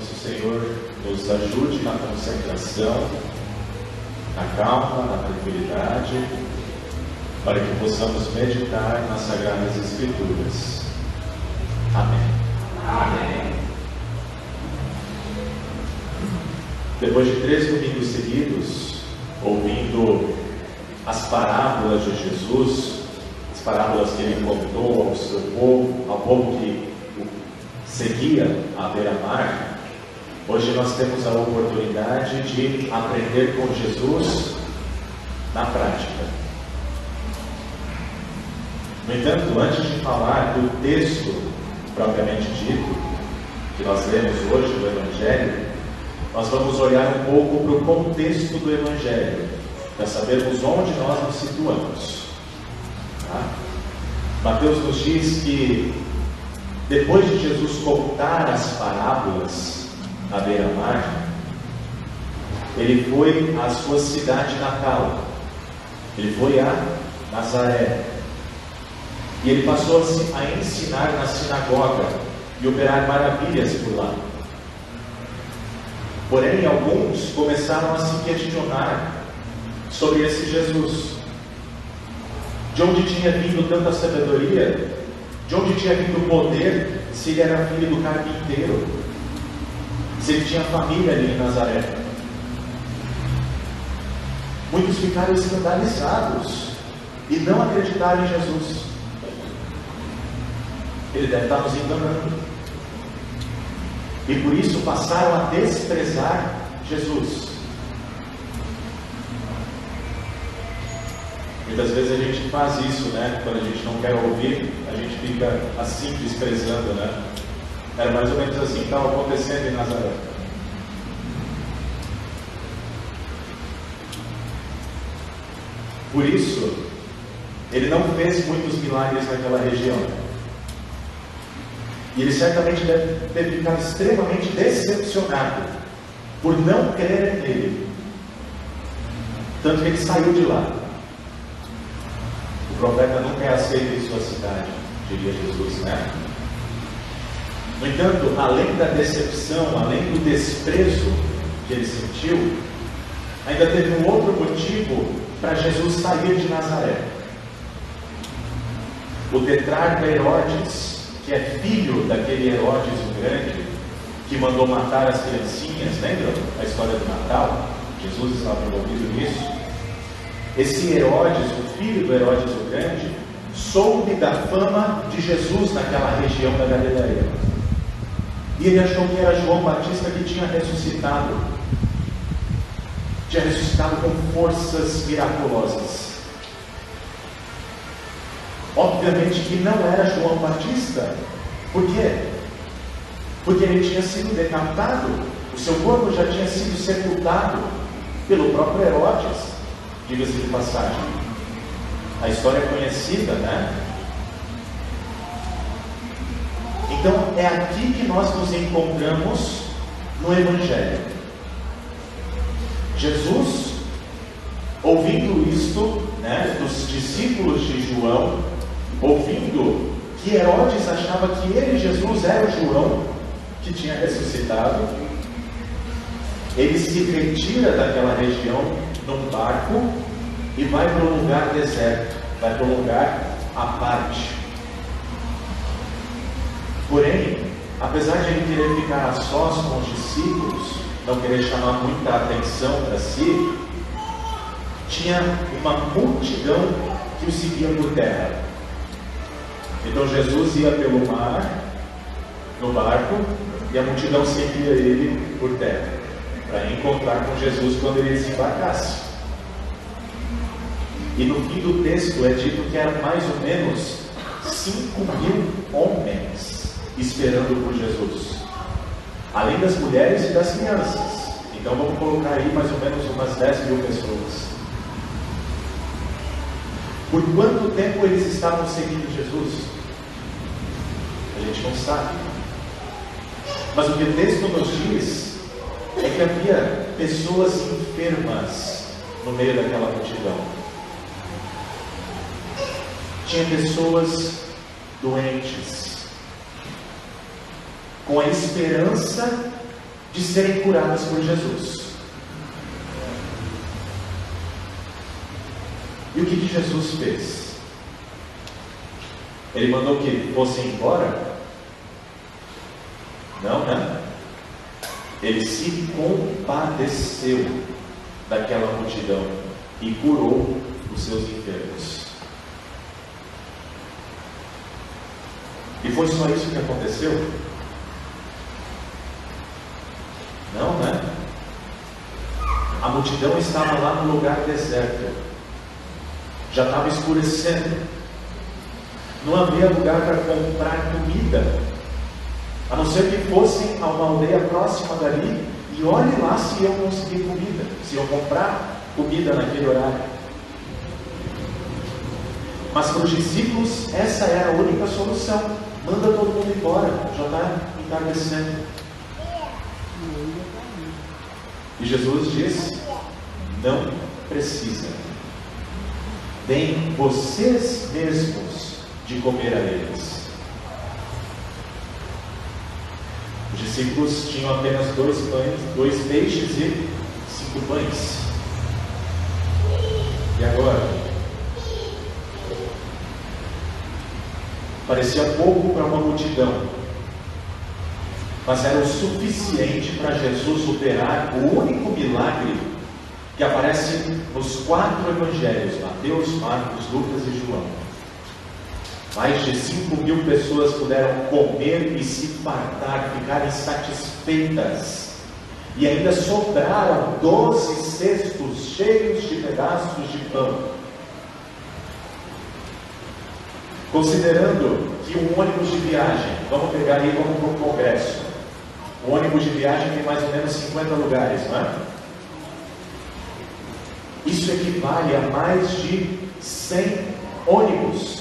Nosso Senhor nos ajude na concentração, na calma, na tranquilidade, para que possamos meditar nas Sagradas Escrituras. Amém. Amém. Depois de 3 domingos seguidos, ouvindo as parábolas de Jesus, as parábolas que ele contou ao seu povo, ao povo que o seguia à beira-mar, hoje nós temos a oportunidade de aprender com Jesus na prática. No entanto, antes de falar do texto propriamente dito, que nós lemos hoje do Evangelho, nós vamos olhar um pouco para o contexto do Evangelho, para sabermos onde nós nos situamos. Tá? Mateus nos diz que, depois de Jesus contar as parábolas à beira-mar, ele foi à sua cidade natal, ele foi a Nazaré, e ele passou a ensinar na sinagoga e operar maravilhas por lá. Porém, alguns começaram a se questionar sobre esse Jesus. De onde tinha vindo tanta sabedoria? De onde tinha vindo o poder, se ele era filho do carpinteiro? Se ele tinha família ali em Nazaré? Muitos ficaram escandalizados e não acreditaram em Jesus. Ele deve estar nos enganando. E por isso passaram a desprezar Jesus. Muitas vezes a gente faz isso, né? Quando a gente não quer ouvir, a gente fica assim desprezando, né? Era mais ou menos assim que estava acontecendo em Nazaré. Por isso, ele não fez muitos milagres naquela região. E ele certamente deve ter ficado extremamente decepcionado por não crer nele. Tanto que ele saiu de lá. O profeta nunca é aceito em sua cidade, diria Jesus, né? No entanto, além da decepção, além do desprezo que ele sentiu, ainda teve um outro motivo para Jesus sair de Nazaré. O tetrarca Herodes, que é filho daquele Herodes o Grande, que mandou matar as criancinhas, lembram a história do Natal? Jesus estava envolvido nisso. Esse Herodes, o filho do Herodes o Grande, soube da fama de Jesus naquela região da Galileia. E ele achou que era João Batista que tinha ressuscitado. Tinha ressuscitado com forças miraculosas. Obviamente que não era João Batista. Por quê? Porque ele tinha sido decapitado, o seu corpo já tinha sido sepultado pelo próprio Herodes, diga-se de passagem. A história é conhecida, né? Então é aqui que nós nos encontramos no Evangelho. Jesus, ouvindo isto, né, dos discípulos de João, ouvindo que Herodes achava que ele, Jesus, era o João que tinha ressuscitado, ele se retira daquela região num barco e vai para um lugar deserto, vai para um lugar à parte. Porém, apesar de ele querer ficar a sós com os discípulos, não querer chamar muita atenção para si, tinha uma multidão que o seguia por terra. Então Jesus ia pelo mar, no barco, e a multidão seguia ele por terra, para encontrar com Jesus quando ele desembarcasse. E no fim do texto é dito que eram mais ou menos 5.000 homens esperando por Jesus, além das mulheres e das crianças. Então vamos colocar aí mais ou menos umas 10.000 pessoas. Por quanto tempo eles estavam seguindo Jesus? A gente não sabe. Mas o que o texto nos diz é que havia pessoas enfermas no meio daquela multidão. Tinha pessoas doentes, com a esperança de serem curadas por Jesus. E o que Jesus fez? Ele mandou que fossem embora? Não, né? Ele se compadeceu daquela multidão e curou os seus enfermos. E foi só isso que aconteceu? Não, né? A multidão estava lá no lugar deserto. Já estava escurecendo. Não havia lugar para comprar comida, a não ser que fossem a uma aldeia próxima dali, e olhe lá se iam conseguir comida, se iam comprar comida naquele horário. Mas para os discípulos, essa era a única solução. Manda todo mundo embora, já está entardecendo. E Jesus diz: não precisa. Deem vocês mesmos de comer a eles. Os discípulos tinham apenas 2 peixes e 5 pães. E agora? Parecia pouco para uma multidão, mas era o suficiente para Jesus operar o único milagre que aparece nos 4 evangelhos: Mateus, Marcos, Lucas e João. Mais de 5.000 pessoas puderam comer e se fartar, ficarem satisfeitas. E ainda sobraram 12 cestos cheios de pedaços de pão. Considerando que um ônibus de viagem, vamos pegar aí, vamos para o congresso. O ônibus de viagem tem mais ou menos 50 lugares, não é? Isso equivale a mais de 100 ônibus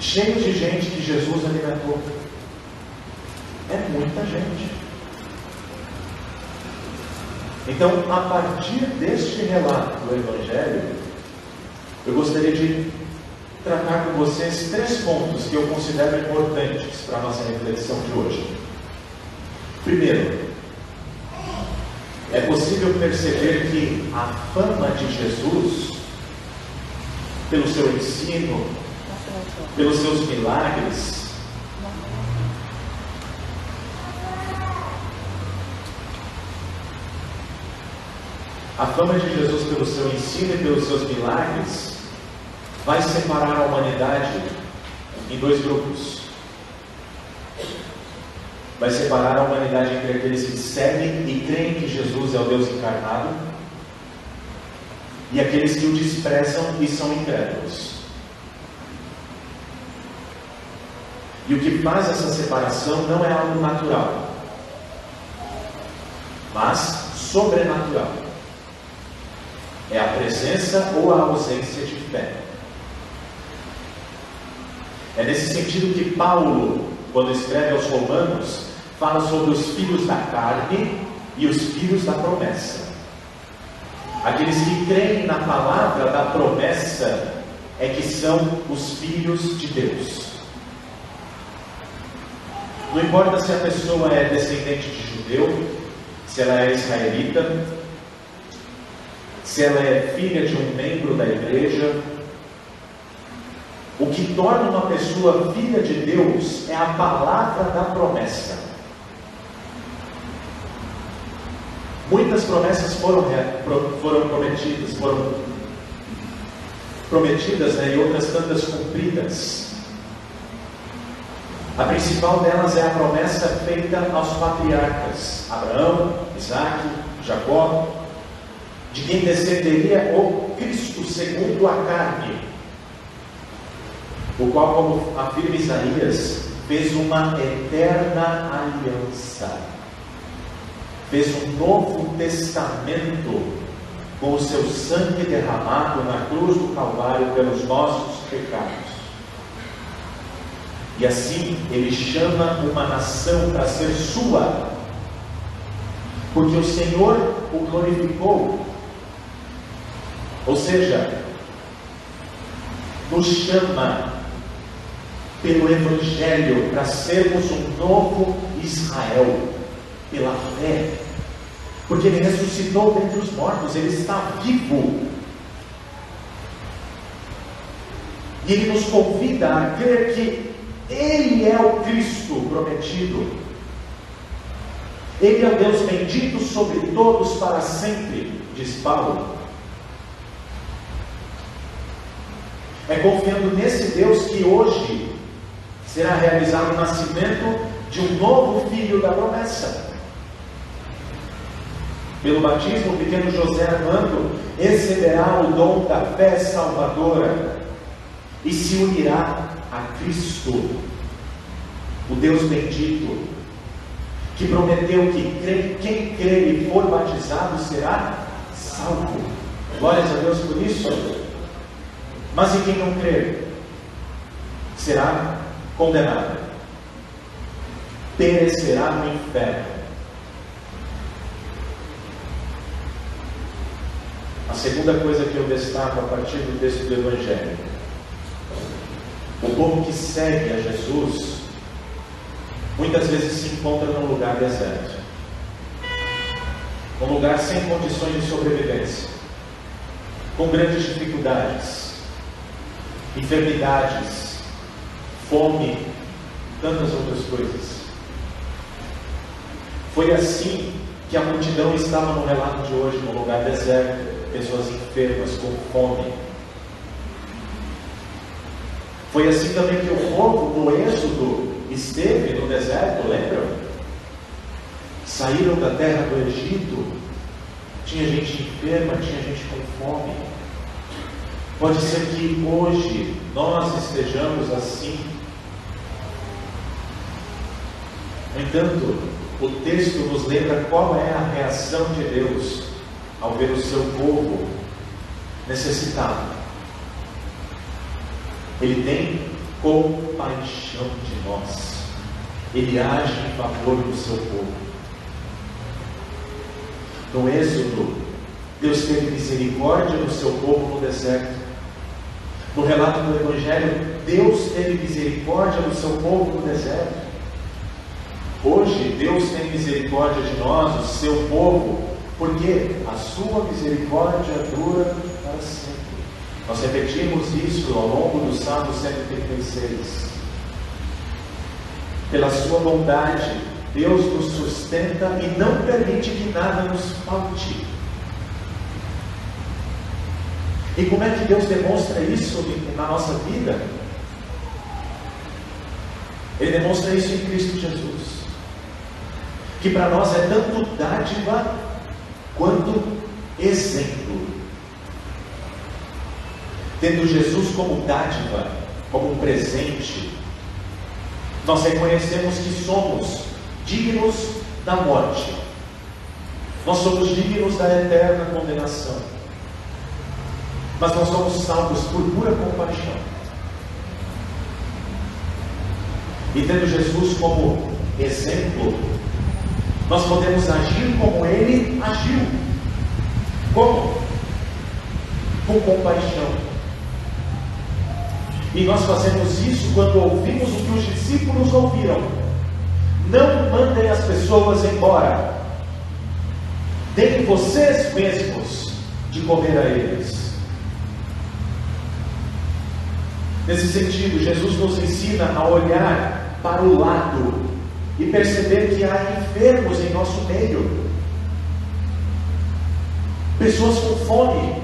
cheios de gente que Jesus alimentou. É muita gente. Então, a partir deste relato do Evangelho, eu gostaria de tratar com vocês 3 pontos que eu considero importantes para a nossa reflexão de hoje. Primeiro, é possível perceber que a fama de Jesus, pelo seu ensino, pelos seus milagres, a fama de Jesus pelo seu ensino e pelos seus milagres vai separar a humanidade em 2 grupos. Vai separar a humanidade entre aqueles que seguem e creem que Jesus é o Deus encarnado e aqueles que o desprezam e são incrédulos. E o que faz essa separação não é algo natural, mas sobrenatural. É a presença ou a ausência de fé. É nesse sentido que Paulo, quando escreve aos Romanos, fala sobre os filhos da carne e os filhos da promessa. Aqueles que creem na palavra da promessa é que são os filhos de Deus. Não importa se a pessoa é descendente de judeu, se ela é israelita, se ela é filha de um membro da igreja. O que torna uma pessoa filha de Deus é a palavra da promessa. Muitas promessas foram prometidas, né, e outras tantas cumpridas. A principal delas é a promessa feita aos patriarcas Abraão, Isaque, Jacó, de quem descenderia o Cristo segundo a carne, o qual, como afirma Isaías, fez uma eterna aliança, fez um novo testamento com o seu sangue derramado na cruz do Calvário pelos nossos pecados. E assim ele chama uma nação para ser sua, porque o Senhor o glorificou. Ou seja, nos chama pelo Evangelho para sermos um novo Israel, pela fé, porque Ele ressuscitou dentre os mortos, Ele está vivo. E Ele nos convida a crer que Ele é o Cristo prometido. Ele é o Deus bendito sobre todos para sempre, diz Paulo. É confiando nesse Deus que hoje será realizado o nascimento de um novo filho da promessa. Pelo batismo, o pequeno José Armando receberá o dom da fé salvadora e se unirá a Cristo, o Deus bendito, que prometeu que quem crer e for batizado será salvo. Glórias a Deus por isso. Mas e quem não crer será condenado, perecerá no inferno. A segunda coisa que eu destaco a partir do texto do Evangelho: o povo que segue a Jesus muitas vezes se encontra num lugar deserto, um lugar sem condições de sobrevivência, com grandes dificuldades, enfermidades, fome e tantas outras coisas. Foi assim que a multidão estava no relato de hoje, no lugar deserto, pessoas enfermas, com fome. Foi assim também que o povo no Êxodo esteve no deserto, lembram? Saíram da terra do Egito, tinha gente enferma, tinha gente com fome. Pode ser que hoje nós estejamos assim. No entanto, o texto nos lembra qual é a reação de Deus ao ver o seu povo necessitado. Ele tem compaixão de nós. Ele age em favor do seu povo. No Êxodo, Deus teve misericórdia do seu povo no deserto. No relato do Evangelho, Deus teve misericórdia do seu povo no deserto. Hoje, Deus tem misericórdia de nós, o seu povo, porque a sua misericórdia dura para sempre. Nós repetimos isso ao longo do Salmo 136. Pela sua bondade, Deus nos sustenta e não permite que nada nos falte. E como é que Deus demonstra isso na nossa vida? Ele demonstra isso em Cristo Jesus, que para nós é tanto dádiva quanto exemplo. Tendo Jesus como dádiva, como um presente, nós reconhecemos que somos dignos da morte. Nós somos dignos da eterna condenação. Mas nós somos salvos por pura compaixão. E tendo Jesus como exemplo, nós podemos agir como Ele agiu. Como? Com compaixão. E nós fazemos isso quando ouvimos o que os discípulos ouviram: não mandem as pessoas embora, deem vocês mesmos de comer a eles. Nesse sentido, Jesus nos ensina a olhar para o lado e perceber que há enfermos em nosso meio, pessoas com fome,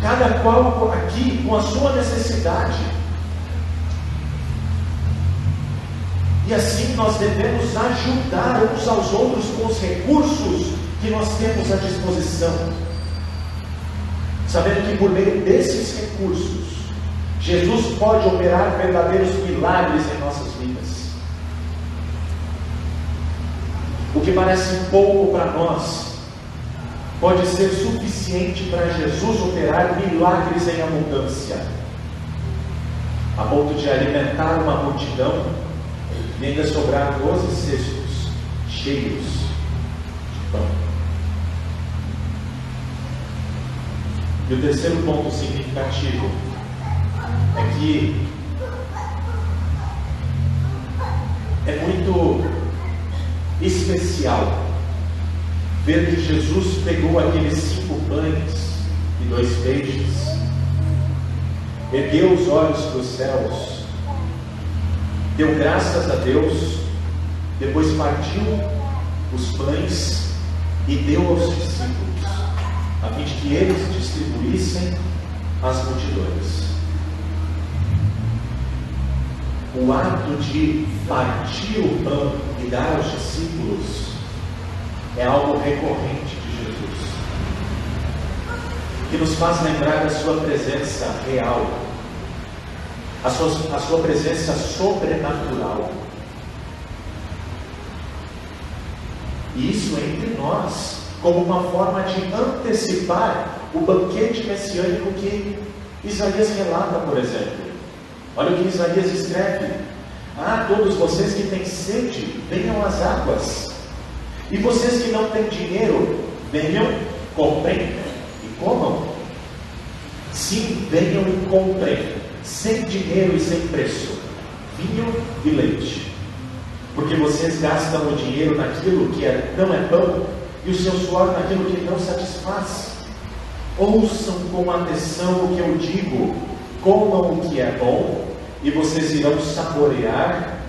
cada qual aqui com a sua necessidade. E assim nós devemos ajudar uns aos outros com os recursos que nós temos à disposição, sabendo que por meio desses recursos Jesus pode operar verdadeiros milagres em nossas vidas. O que parece pouco para nós pode ser suficiente para Jesus operar milagres em abundância, a ponto de alimentar uma multidão e ainda sobrar 12 cestos cheios de pão. E o terceiro ponto significativo é que é muito especial ver que Jesus pegou aqueles 5 pães e 2 peixes, ergueu os olhos para os céus, deu graças a Deus, depois partiu os pães e deu aos discípulos, a fim de que eles distribuíssem às multidões. O ato de partir o pão e dar aos discípulos é algo recorrente de Jesus, que nos faz lembrar da sua presença real, a sua presença sobrenatural. E isso entre nós, como uma forma de antecipar o banquete messiânico que Isaías relata, por exemplo. Olha o que Isaías escreve: ah, todos vocês que têm sede, venham às águas. E vocês que não têm dinheiro, venham, comprem e comam. Sim, venham e comprem, sem dinheiro e sem preço, vinho e leite. Porque vocês gastam o dinheiro naquilo que não é pão, e o seu suor naquilo que não satisfaz. Ouçam com atenção o que eu digo, comam o que é bom, e vocês irão saborear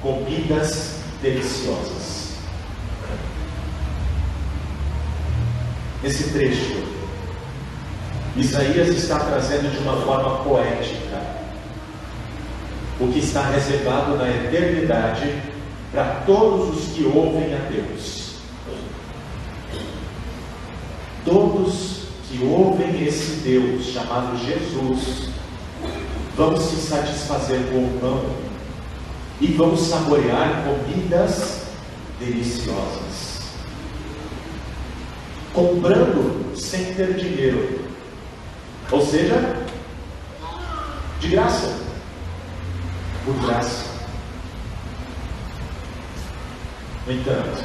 comidas deliciosas. Nesse trecho, Isaías está trazendo de uma forma poética o que está reservado na eternidade para todos os que ouvem a Deus. Todos que ouvem esse Deus chamado Jesus vão se satisfazer com o pão e vão saborear comidas deliciosas, comprando sem ter dinheiro, ou seja, de graça, por graça. No entanto,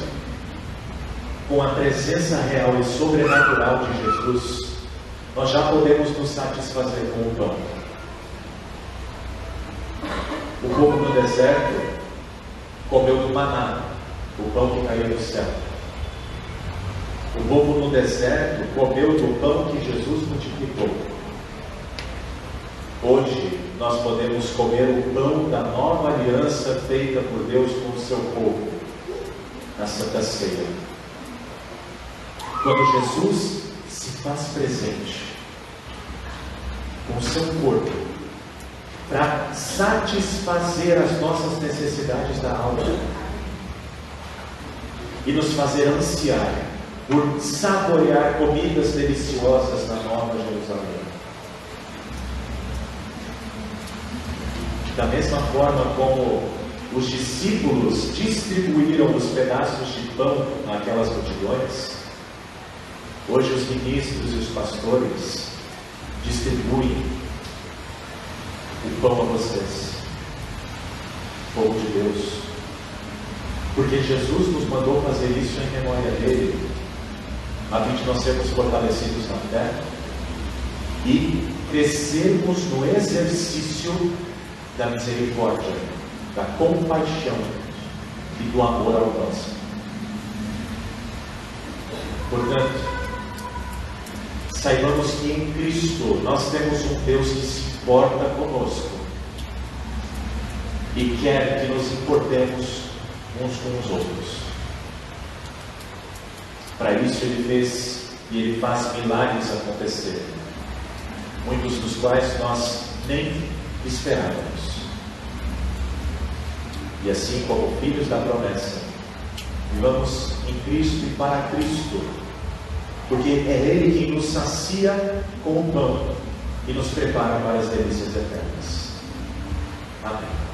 com a presença real e sobrenatural de Jesus, nós já podemos nos satisfazer com o pão. O povo no deserto comeu do maná, o pão que caiu do céu. O povo no deserto comeu do pão que Jesus multiplicou. Hoje nós podemos comer o pão da nova aliança feita por Deus com o seu povo na Santa Ceia. Quando Jesus se faz presente com o seu corpo para satisfazer as nossas necessidades da alma e nos fazer ansiar por saborear comidas deliciosas na Nova Jerusalém. Da mesma forma como os discípulos distribuíram os pedaços de pão naquelas multidões, hoje os ministros e os pastores distribuem o pão a vocês, povo de Deus, porque Jesus nos mandou fazer isso em memória dele, a fim de nós sermos fortalecidos na fé e crescermos no exercício da misericórdia, da compaixão e do amor ao próximo. Portanto, saibamos que em Cristo nós temos um Deus que se importa conosco e quer que nos importemos uns com os outros. Para isso ele fez e ele faz milagres acontecer, muitos dos quais nós nem esperávamos. E assim como filhos da promessa, vivamos em Cristo e para Cristo, porque é Ele quem nos sacia com o pão e nos prepara para as delícias eternas. Amém.